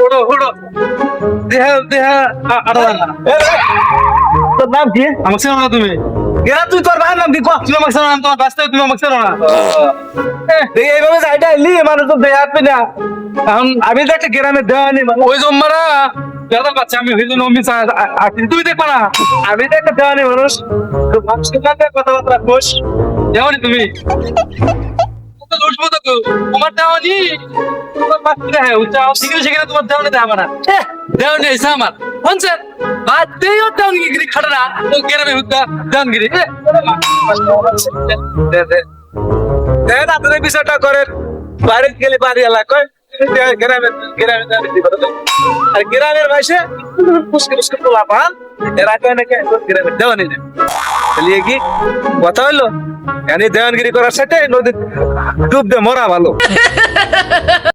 ওড়ো ওড়ো দেহা দেহা আড়ানা তোর নাম কি? আমাকে চেনো না তুমি এরা তুই তোর ভাইয়ের নাম কি কহ? তুমি আমাকে চেনো না তোমার বাস্তবে তুমি আমাকে চেনো না দেখি এইভাবে যাইটা এলি মানে তো দেয়া আপনি না। এখন আমি তো একটা গ্রামের দেওয়ানি মানুষ। ওই জম্মারা দাদা বাচ্চা আমি হইল নমি তুমি দেখবা না আমি তো একটা দেওয়ানি মানুষ। তো মানুষের সাথে কথাবার্তা কোষ। দেওনি তুমি তো লুটবো তো তোমার দেওনি তোমার বাচ্চা হ্যাঁ উচ্চা শিখে শিখে তোমার দেওনি দেওয়া না দেওনি এসে আমার হনসেন বাদ দেও দেওনগিরি খাড়া তো গেরামে হুদা দেওনগিরি দেন আপনাদের বিষয়টা করেন। বাইরে গেলে বাড়ি এলাকায় গ্রামের গ্রামের দেওয়ানি দিবে না। আর গ্রামের ভাইসে মুশকিল মুশকিল পোলা পান এরা কয় নাকি গ্রামের দেওয়ানি নেই। তাহলে কি কথা হইলো? দেওয়ানগিরি করার সাথে নদী ডুব দিয়ে মরা ভালো।